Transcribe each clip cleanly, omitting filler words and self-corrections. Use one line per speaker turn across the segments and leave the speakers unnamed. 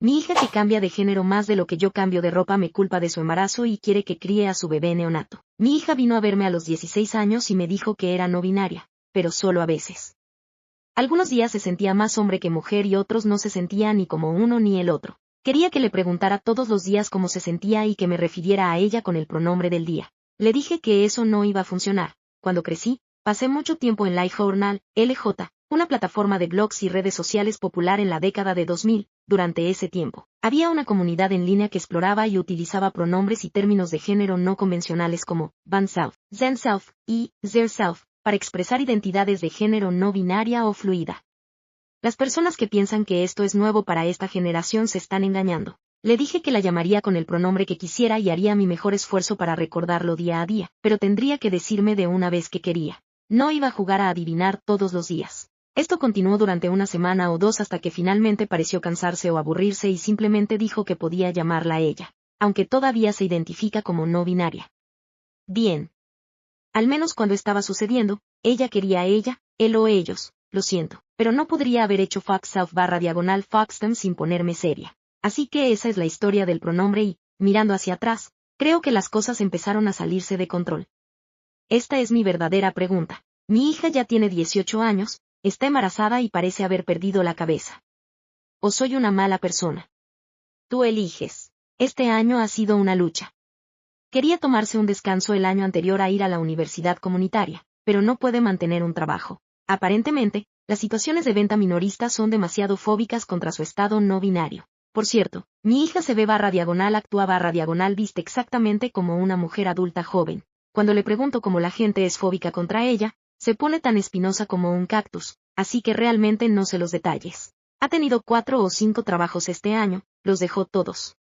Mi hija, que cambia de género más de lo que yo cambio de ropa, me culpa de su embarazo y quiere que críe a su bebé neonato. Mi hija vino a verme a los 16 años y me dijo que era no binaria, pero solo a veces. Algunos días se sentía más hombre que mujer y otros no se sentía ni como uno ni el otro. Quería que le preguntara todos los días cómo se sentía y que me refiriera a ella con el pronombre del día. Le dije que eso no iba a funcionar. Cuando crecí, pasé mucho tiempo en LiveJournal, LJ, una plataforma de blogs y redes sociales popular en la década de 2000. Durante ese tiempo, había una comunidad en línea que exploraba y utilizaba pronombres y términos de género no convencionales como Vanself, Zenself y Zerself para expresar identidades de género no binaria o fluida. Las personas que piensan que esto es nuevo para esta generación se están engañando. Le dije que la llamaría con el pronombre que quisiera y haría mi mejor esfuerzo para recordarlo día a día, pero tendría que decirme de una vez que quería. No iba a jugar a adivinar todos los días. Esto continuó durante una semana o dos hasta que finalmente pareció cansarse o aburrirse y simplemente dijo que podía llamarla a ella, aunque todavía se identifica como no binaria. Bien. Al menos cuando estaba sucediendo, ella quería a ella, él o ellos, lo siento, pero no podría haber hecho /Foxstem sin ponerme seria. Así que esa es la historia del pronombre y, mirando hacia atrás, creo que las cosas empezaron a salirse de control. Esta es mi verdadera pregunta. Mi hija ya tiene 18 años, está embarazada y parece haber perdido la cabeza. ¿O soy una mala persona? Tú eliges. Este año ha sido una lucha. Quería tomarse un descanso el año anterior a ir a la universidad comunitaria, pero no puede mantener un trabajo. Aparentemente, las situaciones de venta minorista son demasiado fóbicas contra su estado no binario. Por cierto, mi hija se ve actúa viste exactamente como una mujer adulta joven. Cuando le pregunto cómo la gente es fóbica contra ella, se pone tan espinosa como un cactus, así que realmente no sé los detalles. Ha tenido 4 o 5 trabajos este año, los dejó todos.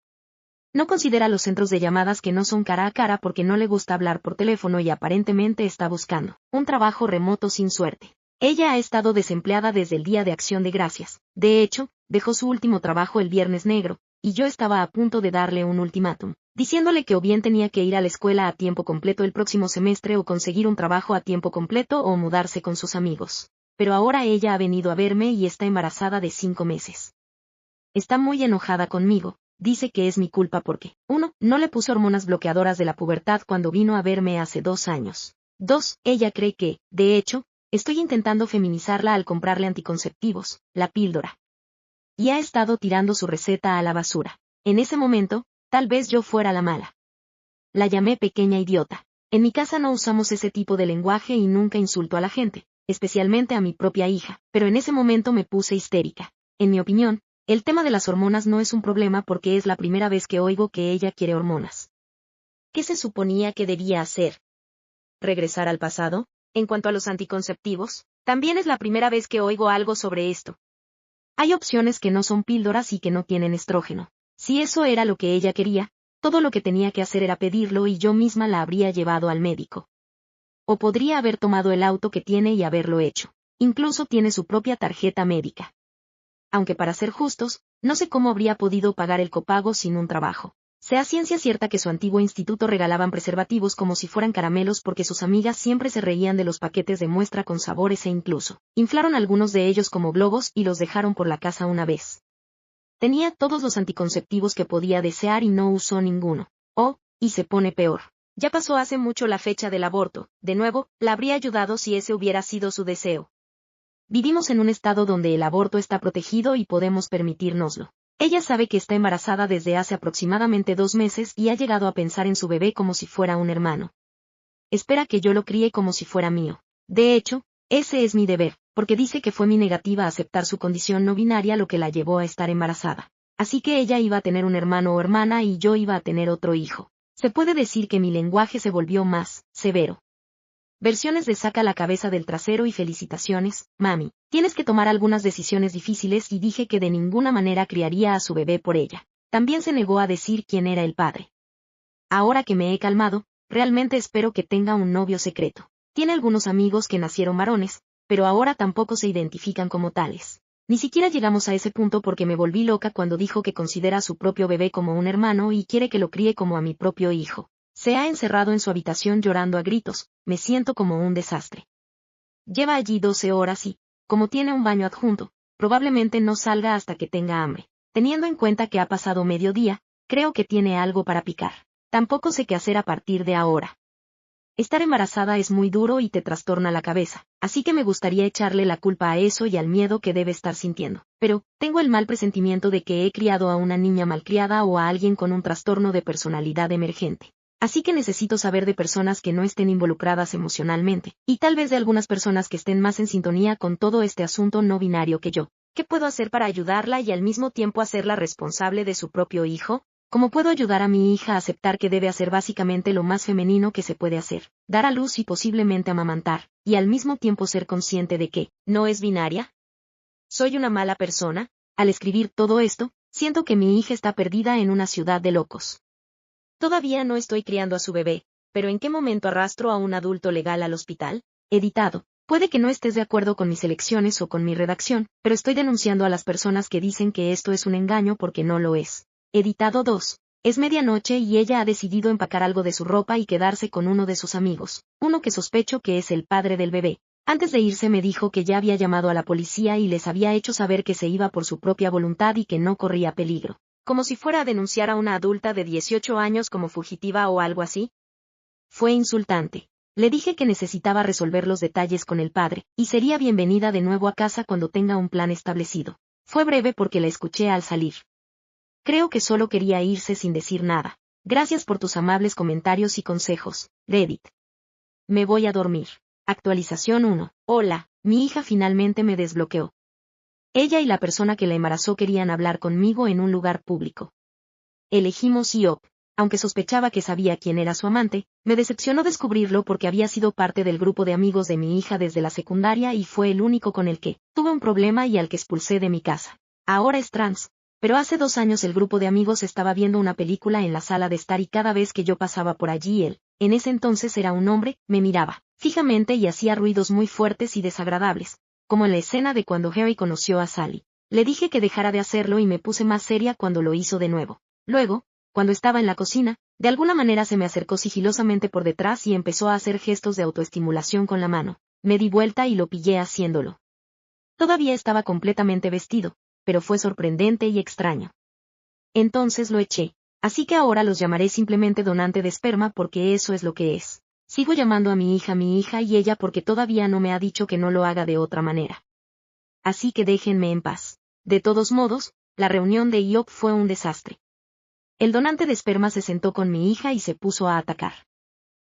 No considera los centros de llamadas que no son cara a cara porque no le gusta hablar por teléfono y aparentemente está buscando un trabajo remoto sin suerte. Ella ha estado desempleada desde el Día de Acción de Gracias. De hecho, dejó su último trabajo el Viernes Negro, y yo estaba a punto de darle un ultimátum, diciéndole que o bien tenía que ir a la escuela a tiempo completo el próximo semestre o conseguir un trabajo a tiempo completo o mudarse con sus amigos. Pero ahora ella ha venido a verme y está embarazada de 5 meses. Está muy enojada conmigo. Dice que es mi culpa porque, 1, no le puse hormonas bloqueadoras de la pubertad cuando vino a verme hace 2 años. 2, ella cree que, de hecho, estoy intentando feminizarla al comprarle anticonceptivos, la píldora. Y ha estado tirando su receta a la basura. En ese momento, tal vez yo fuera la mala. La llamé pequeña idiota. En mi casa no usamos ese tipo de lenguaje y nunca insulto a la gente, especialmente a mi propia hija, pero en ese momento me puse histérica. En mi opinión, el tema de las hormonas no es un problema porque es la primera vez que oigo que ella quiere hormonas. ¿Qué se suponía que debía hacer? ¿Regresar al pasado? En cuanto a los anticonceptivos, también es la primera vez que oigo algo sobre esto. Hay opciones que no son píldoras y que no tienen estrógeno. Si eso era lo que ella quería, todo lo que tenía que hacer era pedirlo y yo misma la habría llevado al médico. O podría haber tomado el auto que tiene y haberlo hecho. Incluso tiene su propia tarjeta médica. Aunque para ser justos, no sé cómo habría podido pagar el copago sin un trabajo. Sea ciencia cierta que su antiguo instituto regalaban preservativos como si fueran caramelos porque sus amigas siempre se reían de los paquetes de muestra con sabores e incluso inflaron algunos de ellos como globos y los dejaron por la casa una vez. Tenía todos los anticonceptivos que podía desear y no usó ninguno. Oh, y se pone peor. Ya pasó hace mucho la fecha del aborto. De nuevo, la habría ayudado si ese hubiera sido su deseo. Vivimos en un estado donde el aborto está protegido y podemos permitírnoslo. Ella sabe que está embarazada desde hace aproximadamente 2 meses y ha llegado a pensar en su bebé como si fuera un hermano. Espera que yo lo críe como si fuera mío. De hecho, ese es mi deber, porque dice que fue mi negativa a aceptar su condición no binaria lo que la llevó a estar embarazada. Así que ella iba a tener un hermano o hermana y yo iba a tener otro hijo. Se puede decir que mi lenguaje se volvió más severo. Versiones de saca la cabeza del trasero y felicitaciones, mami. Tienes que tomar algunas decisiones difíciles y dije que de ninguna manera criaría a su bebé por ella. También se negó a decir quién era el padre. Ahora que me he calmado, realmente espero que tenga un novio secreto. Tiene algunos amigos que nacieron varones, pero ahora tampoco se identifican como tales. Ni siquiera llegamos a ese punto porque me volví loca cuando dijo que considera a su propio bebé como un hermano y quiere que lo críe como a mi propio hijo. Se ha encerrado en su habitación llorando a gritos, me siento como un desastre. Lleva allí 12 horas y, como tiene un baño adjunto, probablemente no salga hasta que tenga hambre. Teniendo en cuenta que ha pasado mediodía, creo que tiene algo para picar. Tampoco sé qué hacer a partir de ahora. Estar embarazada es muy duro y te trastorna la cabeza, así que me gustaría echarle la culpa a eso y al miedo que debe estar sintiendo. Pero, tengo el mal presentimiento de que he criado a una niña malcriada o a alguien con un trastorno de personalidad emergente. Así que necesito saber de personas que no estén involucradas emocionalmente, y tal vez de algunas personas que estén más en sintonía con todo este asunto no binario que yo. ¿Qué puedo hacer para ayudarla y al mismo tiempo hacerla responsable de su propio hijo? ¿Cómo puedo ayudar a mi hija a aceptar que debe hacer básicamente lo más femenino que se puede hacer, dar a luz y posiblemente amamantar, y al mismo tiempo ser consciente de que no es binaria? ¿Soy una mala persona? Al escribir todo esto, siento que mi hija está perdida en una ciudad de locos. Todavía no estoy criando a su bebé, pero ¿en qué momento arrastro a un adulto legal al hospital? Editado. Puede que no estés de acuerdo con mis elecciones o con mi redacción, pero estoy denunciando a las personas que dicen que esto es un engaño porque no lo es. Editado 2. Es medianoche y ella ha decidido empacar algo de su ropa y quedarse con uno de sus amigos, uno que sospecho que es el padre del bebé. Antes de irse me dijo que ya había llamado a la policía y les había hecho saber que se iba por su propia voluntad y que no corría peligro. Como si fuera a denunciar a una adulta de 18 años como fugitiva o algo así. Fue insultante. Le dije que necesitaba resolver los detalles con el padre, y sería bienvenida de nuevo a casa cuando tenga un plan establecido. Fue breve porque la escuché al salir. Creo que solo quería irse sin decir nada. Gracias por tus amables comentarios y consejos, Reddit. Me voy a dormir. Actualización 1. Hola, mi hija finalmente me desbloqueó. Ella y la persona que la embarazó querían hablar conmigo en un lugar público. Elegimos IOP. Aunque sospechaba que sabía quién era su amante, me decepcionó descubrirlo porque había sido parte del grupo de amigos de mi hija desde la secundaria y fue el único con el que tuve un problema y al que expulsé de mi casa. Ahora es trans, pero hace 2 años el grupo de amigos estaba viendo una película en la sala de estar y cada vez que yo pasaba por allí él, en ese entonces era un hombre, me miraba fijamente y hacía ruidos muy fuertes y desagradables, como en la escena de cuando Harry conoció a Sally. Le dije que dejara de hacerlo y me puse más seria cuando lo hizo de nuevo. Luego, cuando estaba en la cocina, de alguna manera se me acercó sigilosamente por detrás y empezó a hacer gestos de autoestimulación con la mano. Me di vuelta y lo pillé haciéndolo. Todavía estaba completamente vestido, pero fue sorprendente y extraño. Entonces lo eché. Así que ahora los llamaré simplemente donante de esperma porque eso es lo que es. Sigo llamando a mi hija y ella porque todavía no me ha dicho que no lo haga de otra manera. Así que déjenme en paz. De todos modos, la reunión de IOP fue un desastre. El donante de esperma se sentó con mi hija y se puso a atacar.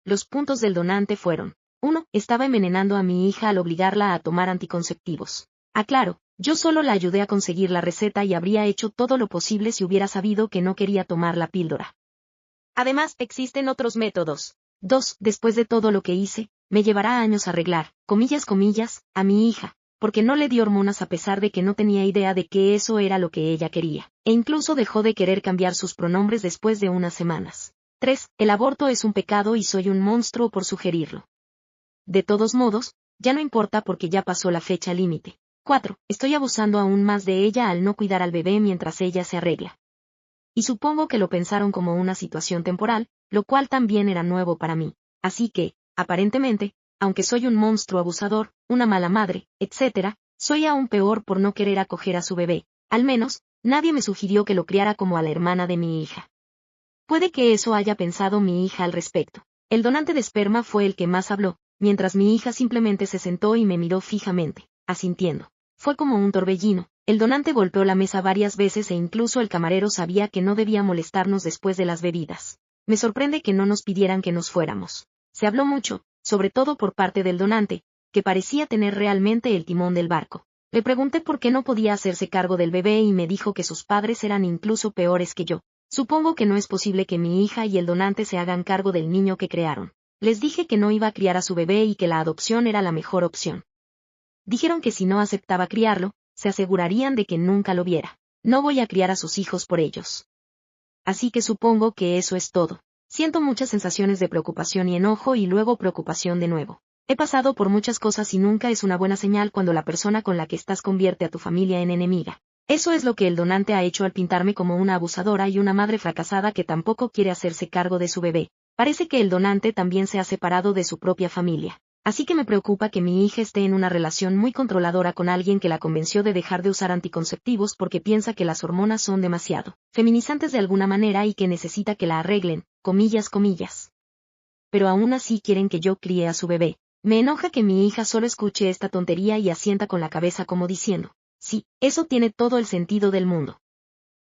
Los puntos del donante fueron: 1. Estaba envenenando a mi hija al obligarla a tomar anticonceptivos. Aclaro, yo solo la ayudé a conseguir la receta y habría hecho todo lo posible si hubiera sabido que no quería tomar la píldora. Además, existen otros métodos. 2. Después de todo lo que hice, me llevará años arreglar, comillas, a mi hija, porque no le di hormonas a pesar de que no tenía idea de que eso era lo que ella quería, e incluso dejó de querer cambiar sus pronombres después de unas semanas. 3. El aborto es un pecado y soy un monstruo por sugerirlo. De todos modos, ya no importa porque ya pasó la fecha límite. 4. Estoy abusando aún más de ella al no cuidar al bebé mientras ella se arregla. Y supongo que lo pensaron como una situación temporal, lo cual también era nuevo para mí. Así que, aparentemente, aunque soy un monstruo abusador, una mala madre, etc., soy aún peor por no querer acoger a su bebé. Al menos, nadie me sugirió que lo criara como a la hermana de mi hija. Puede que eso haya pensado mi hija al respecto. El donante de esperma fue el que más habló, mientras mi hija simplemente se sentó y me miró fijamente, asintiendo. Fue como un torbellino. El donante golpeó la mesa varias veces e incluso el camarero sabía que no debía molestarnos después de las bebidas. Me sorprende que no nos pidieran que nos fuéramos. Se habló mucho, sobre todo por parte del donante, que parecía tener realmente el timón del barco. Le pregunté por qué no podía hacerse cargo del bebé y me dijo que sus padres eran incluso peores que yo. Supongo que no es posible que mi hija y el donante se hagan cargo del niño que crearon. Les dije que no iba a criar a su bebé y que la adopción era la mejor opción. Dijeron que si no aceptaba criarlo, se asegurarían de que nunca lo viera. No voy a criar a sus hijos por ellos. Así que supongo que eso es todo. Siento muchas sensaciones de preocupación y enojo y luego preocupación de nuevo. He pasado por muchas cosas y nunca es una buena señal cuando la persona con la que estás convierte a tu familia en enemiga. Eso es lo que el donante ha hecho al pintarme como una abusadora y una madre fracasada que tampoco quiere hacerse cargo de su bebé. Parece que el donante también se ha separado de su propia familia. Así que me preocupa que mi hija esté en una relación muy controladora con alguien que la convenció de dejar de usar anticonceptivos porque piensa que las hormonas son demasiado feminizantes de alguna manera y que necesita que la arreglen, comillas, comillas. Pero aún así quieren que yo críe a su bebé. Me enoja que mi hija solo escuche esta tontería y asienta con la cabeza como diciendo, sí, eso tiene todo el sentido del mundo.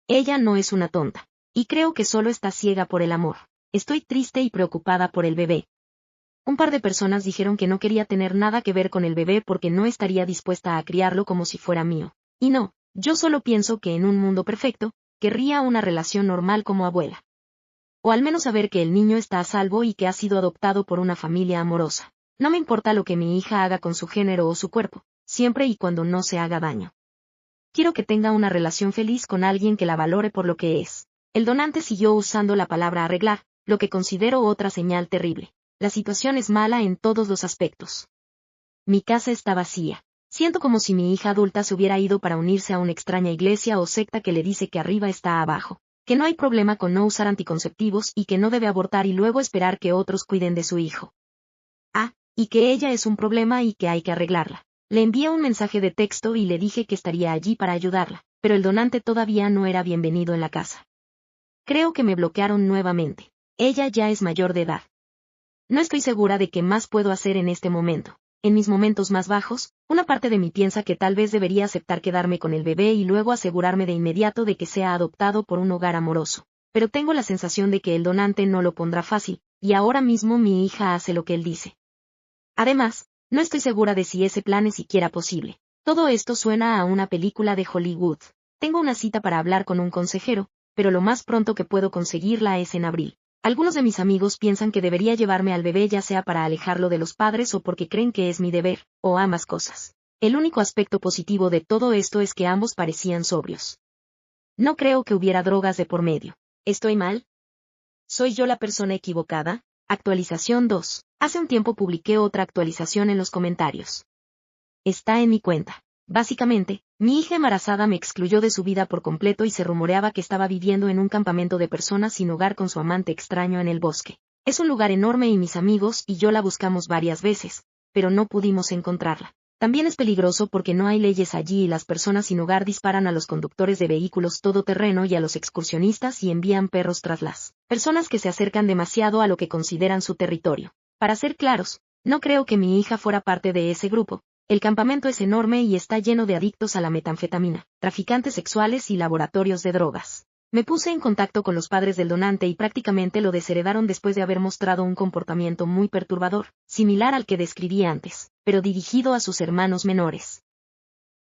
Ella no es una tonta. Y creo que solo está ciega por el amor. Estoy triste y preocupada por el bebé. Un par de personas dijeron que no quería tener nada que ver con el bebé porque no estaría dispuesta a criarlo como si fuera mío. Y no, yo solo pienso que en un mundo perfecto, querría una relación normal como abuela. O al menos saber que el niño está a salvo y que ha sido adoptado por una familia amorosa. No me importa lo que mi hija haga con su género o su cuerpo, siempre y cuando no se haga daño. Quiero que tenga una relación feliz con alguien que la valore por lo que es. El donante siguió usando la palabra arreglar, lo que considero otra señal terrible. La situación es mala en todos los aspectos. Mi casa está vacía. Siento como si mi hija adulta se hubiera ido para unirse a una extraña iglesia o secta que le dice que arriba está abajo, que no hay problema con no usar anticonceptivos y que no debe abortar y luego esperar que otros cuiden de su hijo. Ah, y que ella es un problema y que hay que arreglarla. Le envié un mensaje de texto y le dije que estaría allí para ayudarla, pero el donante todavía no era bienvenido en la casa. Creo que me bloquearon nuevamente. Ella ya es mayor de edad. No estoy segura de qué más puedo hacer en este momento. En mis momentos más bajos, una parte de mí piensa que tal vez debería aceptar quedarme con el bebé y luego asegurarme de inmediato de que sea adoptado por un hogar amoroso. Pero tengo la sensación de que el donante no lo pondrá fácil, y ahora mismo mi hija hace lo que él dice. Además, no estoy segura de si ese plan es siquiera posible. Todo esto suena a una película de Hollywood. Tengo una cita para hablar con un consejero, pero lo más pronto que puedo conseguirla es en abril. Algunos de mis amigos piensan que debería llevarme al bebé ya sea para alejarlo de los padres o porque creen que es mi deber, o ambas cosas. El único aspecto positivo de todo esto es que ambos parecían sobrios. No creo que hubiera drogas de por medio. ¿Estoy mal? ¿Soy yo la persona equivocada? Actualización 2. Hace un tiempo publiqué otra actualización en los comentarios. Está en mi cuenta. Básicamente, mi hija embarazada me excluyó de su vida por completo y se rumoreaba que estaba viviendo en un campamento de personas sin hogar con su amante extraño en el bosque. Es un lugar enorme y mis amigos y yo la buscamos varias veces, pero no pudimos encontrarla. También es peligroso porque no hay leyes allí y las personas sin hogar disparan a los conductores de vehículos todoterreno y a los excursionistas y envían perros tras las personas que se acercan demasiado a lo que consideran su territorio. Para ser claros, no creo que mi hija fuera parte de ese grupo. El campamento es enorme y está lleno de adictos a la metanfetamina, traficantes sexuales y laboratorios de drogas. Me puse en contacto con los padres del donante y prácticamente lo desheredaron después de haber mostrado un comportamiento muy perturbador, similar al que describí antes, pero dirigido a sus hermanos menores.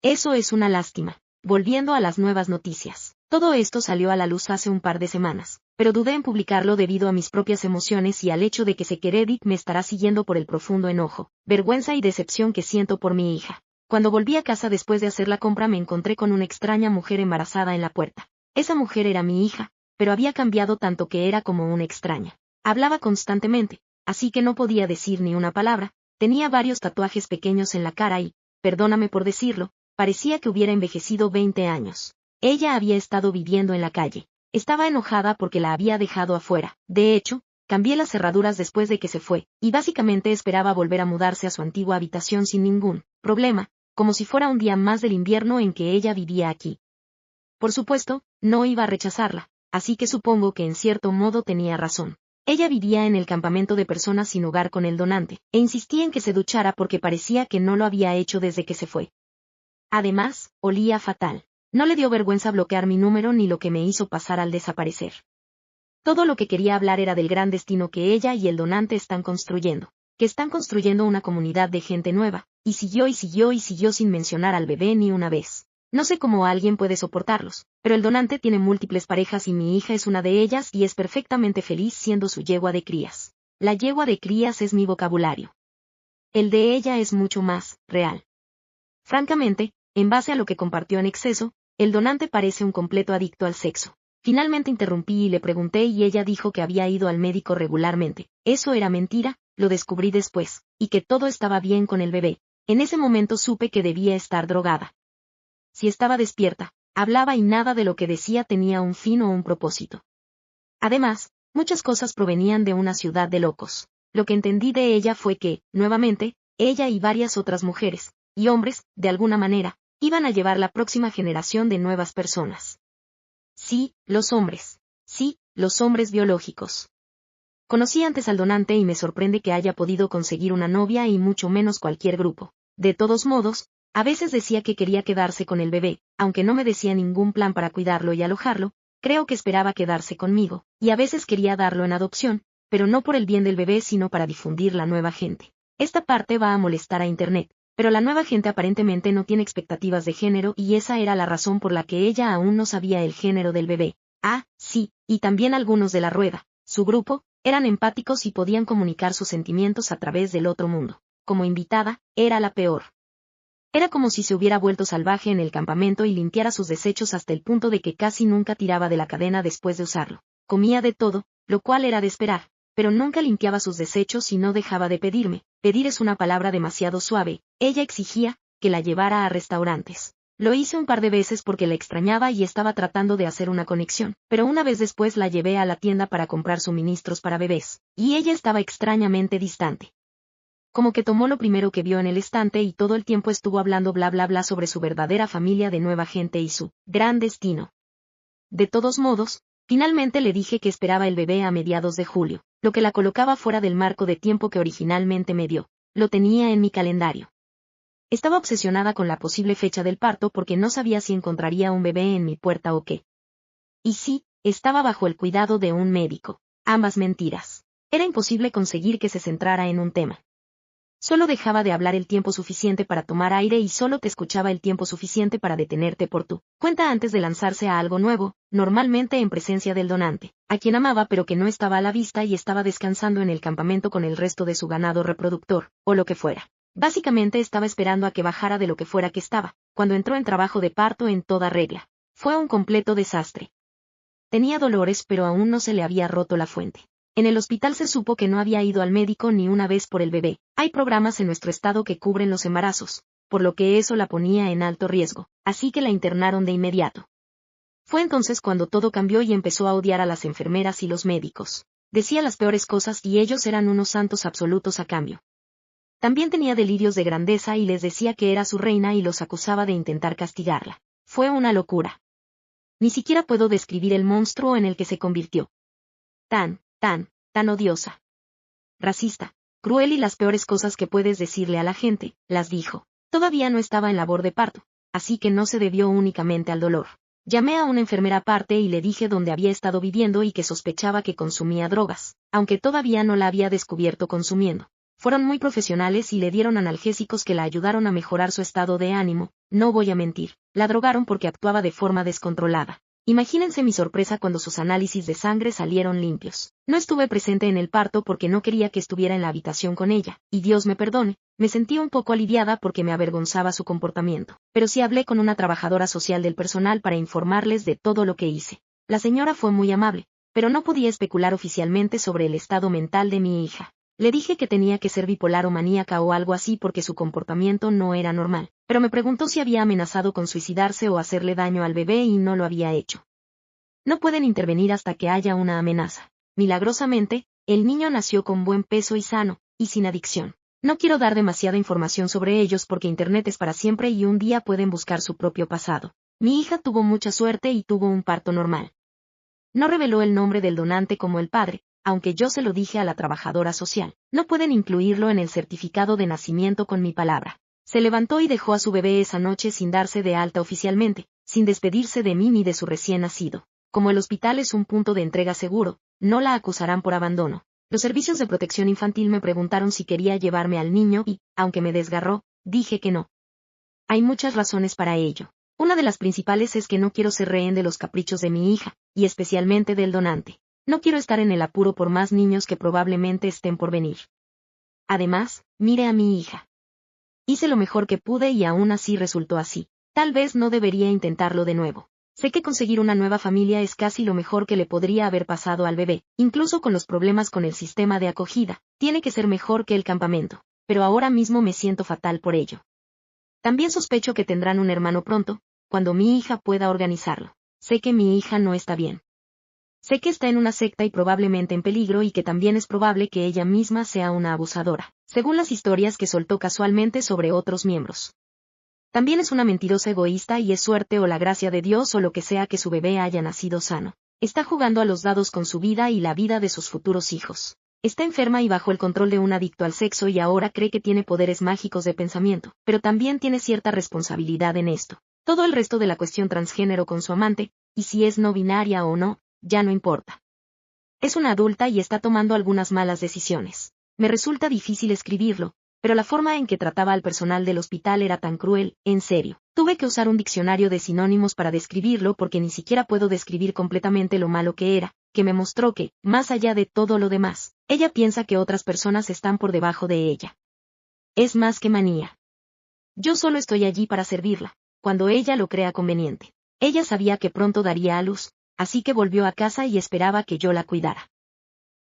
Eso es una lástima. Volviendo a las nuevas noticias. Todo esto salió a la luz hace un par de semanas, pero dudé en publicarlo debido a mis propias emociones y al hecho de que sé que Reddit me estará siguiendo por el profundo enojo, vergüenza y decepción que siento por mi hija. Cuando volví a casa después de hacer la compra me encontré con una extraña mujer embarazada en la puerta. Esa mujer era mi hija, pero había cambiado tanto que era como una extraña. Hablaba constantemente, así que no podía decir ni una palabra, tenía varios tatuajes pequeños en la cara y, perdóname por decirlo, parecía que hubiera envejecido 20 años. Ella había estado viviendo en la calle. Estaba enojada porque la había dejado afuera. De hecho, cambié las cerraduras después de que se fue, y básicamente esperaba volver a mudarse a su antigua habitación sin ningún problema, como si fuera un día más del invierno en que ella vivía aquí. Por supuesto, no iba a rechazarla, así que supongo que en cierto modo tenía razón. Ella vivía en el campamento de personas sin hogar con el donante, e insistí en que se duchara porque parecía que no lo había hecho desde que se fue. Además, olía fatal. No le dio vergüenza bloquear mi número ni lo que me hizo pasar al desaparecer. Todo lo que quería hablar era del gran destino que ella y el donante están construyendo, que están construyendo una comunidad de gente nueva, y siguió y siguió y siguió sin mencionar al bebé ni una vez. No sé cómo alguien puede soportarlos, pero el donante tiene múltiples parejas y mi hija es una de ellas y es perfectamente feliz siendo su yegua de crías. La yegua de crías es mi vocabulario. El de ella es mucho más real. Francamente, en base a lo que compartió en exceso, el donante parece un completo adicto al sexo. Finalmente interrumpí y le pregunté y ella dijo que había ido al médico regularmente. Eso era mentira, lo descubrí después, y que todo estaba bien con el bebé. En ese momento supe que debía estar drogada. Si estaba despierta, hablaba y nada de lo que decía tenía un fin o un propósito. Además, muchas cosas provenían de una ciudad de locos. Lo que entendí de ella fue que, nuevamente, ella y varias otras mujeres, y hombres, de alguna manera, iban a llevar la próxima generación de nuevas personas. Sí, los hombres. Sí, los hombres biológicos. Conocí antes al donante y me sorprende que haya podido conseguir una novia y mucho menos cualquier grupo. De todos modos, a veces decía que quería quedarse con el bebé, aunque no me decía ningún plan para cuidarlo y alojarlo, creo que esperaba quedarse conmigo, y a veces quería darlo en adopción, pero no por el bien del bebé sino para difundir la nueva gente. Esta parte va a molestar a Internet, pero la nueva gente aparentemente no tiene expectativas de género y esa era la razón por la que ella aún no sabía el género del bebé. Ah, sí, y también algunos de la rueda, su grupo, eran empáticos y podían comunicar sus sentimientos a través del otro mundo. Como invitada, era la peor. Era como si se hubiera vuelto salvaje en el campamento y limpiara sus desechos hasta el punto de que casi nunca tiraba de la cadena después de usarlo. Comía de todo, lo cual era de esperar, pero nunca limpiaba sus desechos y no dejaba de pedirme. Pedir es una palabra demasiado suave. Ella exigía que la llevara a restaurantes. Lo hice un par de veces porque la extrañaba y estaba tratando de hacer una conexión, pero una vez después la llevé a la tienda para comprar suministros para bebés, y ella estaba extrañamente distante. Como que tomó lo primero que vio en el estante y todo el tiempo estuvo hablando bla bla bla sobre su verdadera familia de nueva gente y su gran destino. De todos modos, finalmente le dije que esperaba el bebé a mediados de julio, lo que la colocaba fuera del marco de tiempo que originalmente me dio. Lo tenía en mi calendario. Estaba obsesionada con la posible fecha del parto porque no sabía si encontraría un bebé en mi puerta o qué. Y sí, estaba bajo el cuidado de un médico. Ambas mentiras. Era imposible conseguir que se centrara en un tema. Solo dejaba de hablar el tiempo suficiente para tomar aire y solo te escuchaba el tiempo suficiente para detenerte por tu cuenta antes de lanzarse a algo nuevo, normalmente en presencia del donante, a quien amaba pero que no estaba a la vista y estaba descansando en el campamento con el resto de su ganado reproductor, o lo que fuera. Básicamente estaba esperando a que bajara de lo que fuera que estaba, cuando entró en trabajo de parto en toda regla. Fue un completo desastre. Tenía dolores pero aún no se le había roto la fuente. En el hospital se supo que no había ido al médico ni una vez por el bebé. Hay programas en nuestro estado que cubren los embarazos, por lo que eso la ponía en alto riesgo, así que la internaron de inmediato. Fue entonces cuando todo cambió y empezó a odiar a las enfermeras y los médicos. Decía las peores cosas y ellos eran unos santos absolutos a cambio. También tenía delirios de grandeza y les decía que era su reina y los acusaba de intentar castigarla. Fue una locura. Ni siquiera puedo describir el monstruo en el que se convirtió. Tan odiosa. Racista, cruel y las peores cosas que puedes decirle a la gente, las dijo. Todavía no estaba en labor de parto, así que no se debió únicamente al dolor. Llamé a una enfermera aparte y le dije dónde había estado viviendo y que sospechaba que consumía drogas, aunque todavía no la había descubierto consumiendo. Fueron muy profesionales y le dieron analgésicos que la ayudaron a mejorar su estado de ánimo. No voy a mentir, la drogaron porque actuaba de forma descontrolada. Imagínense mi sorpresa cuando sus análisis de sangre salieron limpios. No estuve presente en el parto porque no quería que estuviera en la habitación con ella, y Dios me perdone, me sentí un poco aliviada porque me avergonzaba su comportamiento. Pero sí hablé con una trabajadora social del personal para informarles de todo lo que hice. La señora fue muy amable, pero no podía especular oficialmente sobre el estado mental de mi hija. Le dije que tenía que ser bipolar o maníaca o algo así porque su comportamiento no era normal, pero me preguntó si había amenazado con suicidarse o hacerle daño al bebé y no lo había hecho. No pueden intervenir hasta que haya una amenaza. Milagrosamente, el niño nació con buen peso y sano, y sin adicción. No quiero dar demasiada información sobre ellos porque Internet es para siempre y un día pueden buscar su propio pasado. Mi hija tuvo mucha suerte y tuvo un parto normal. No reveló el nombre del donante como el padre, aunque yo se lo dije a la trabajadora social. No pueden incluirlo en el certificado de nacimiento con mi palabra. Se levantó y dejó a su bebé esa noche sin darse de alta oficialmente, sin despedirse de mí ni de su recién nacido. Como el hospital es un punto de entrega seguro, no la acusarán por abandono. Los servicios de protección infantil me preguntaron si quería llevarme al niño y, aunque me desgarró, dije que no. Hay muchas razones para ello. Una de las principales es que no quiero ser rehén de los caprichos de mi hija, y especialmente del donante. No quiero estar en el apuro por más niños que probablemente estén por venir. Además, mire a mi hija. Hice lo mejor que pude y aún así resultó así. Tal vez no debería intentarlo de nuevo. Sé que conseguir una nueva familia es casi lo mejor que le podría haber pasado al bebé, incluso con los problemas con el sistema de acogida. Tiene que ser mejor que el campamento. Pero ahora mismo me siento fatal por ello. También sospecho que tendrán un hermano pronto, cuando mi hija pueda organizarlo. Sé que mi hija no está bien. Sé que está en una secta y probablemente en peligro y que también es probable que ella misma sea una abusadora, según las historias que soltó casualmente sobre otros miembros. También es una mentirosa egoísta y es suerte o la gracia de Dios o lo que sea que su bebé haya nacido sano. Está jugando a los dados con su vida y la vida de sus futuros hijos. Está enferma y bajo el control de un adicto al sexo y ahora cree que tiene poderes mágicos de pensamiento, pero también tiene cierta responsabilidad en esto. Todo el resto de la cuestión transgénero con su amante, y si es no binaria o no, ya no importa. Es una adulta y está tomando algunas malas decisiones. Me resulta difícil escribirlo, pero la forma en que trataba al personal del hospital era tan cruel, en serio. Tuve que usar un diccionario de sinónimos para describirlo porque ni siquiera puedo describir completamente lo malo que era, que me mostró que, más allá de todo lo demás, ella piensa que otras personas están por debajo de ella. Es más que manía. Yo solo estoy allí para servirla, cuando ella lo crea conveniente. Ella sabía que pronto daría a luz, así que volvió a casa y esperaba que yo la cuidara.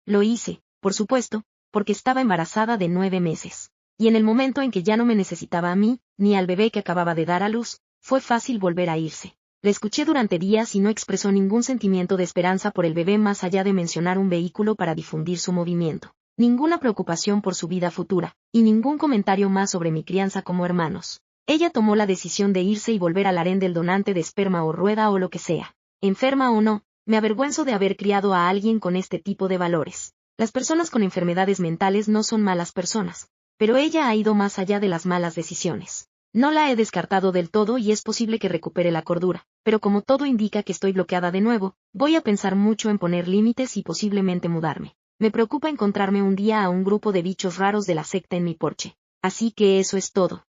Lo hice, por supuesto, porque estaba embarazada de 9 meses. Y en el momento en que ya no me necesitaba a mí, ni al bebé que acababa de dar a luz, fue fácil volver a irse. La escuché durante días y no expresó ningún sentimiento de esperanza por el bebé más allá de mencionar un vehículo para difundir su movimiento. Ninguna preocupación por su vida futura, y ningún comentario más sobre mi crianza como hermanos. Ella tomó la decisión de irse y volver al harén del donante de esperma o rueda o lo que sea. Enferma o no, me avergüenzo de haber criado a alguien con este tipo de valores. Las personas con enfermedades mentales no son malas personas, pero ella ha ido más allá de las malas decisiones. No la he descartado del todo y es posible que recupere la cordura, pero como todo indica que estoy bloqueada de nuevo, voy a pensar mucho en poner límites y posiblemente mudarme. Me preocupa encontrarme un día a un grupo de bichos raros de la secta en mi porche. Así que eso es todo.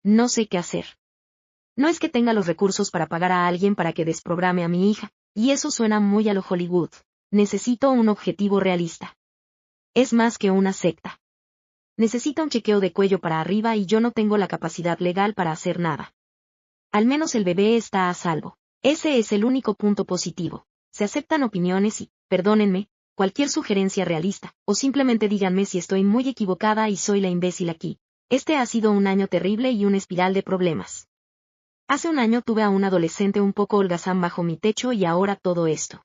No sé qué hacer. No es que tenga los recursos para pagar a alguien para que desprograme a mi hija, y eso suena muy a lo Hollywood. Necesito un objetivo realista. Es más que una secta. Necesita un chequeo de cuello para arriba y yo no tengo la capacidad legal para hacer nada. Al menos el bebé está a salvo. Ese es el único punto positivo. Se aceptan opiniones y, perdónenme, cualquier sugerencia realista, o simplemente díganme si estoy muy equivocada y soy la imbécil aquí. Este ha sido un año terrible y una espiral de problemas. Hace un año tuve a un adolescente un poco holgazán bajo mi techo y ahora todo esto.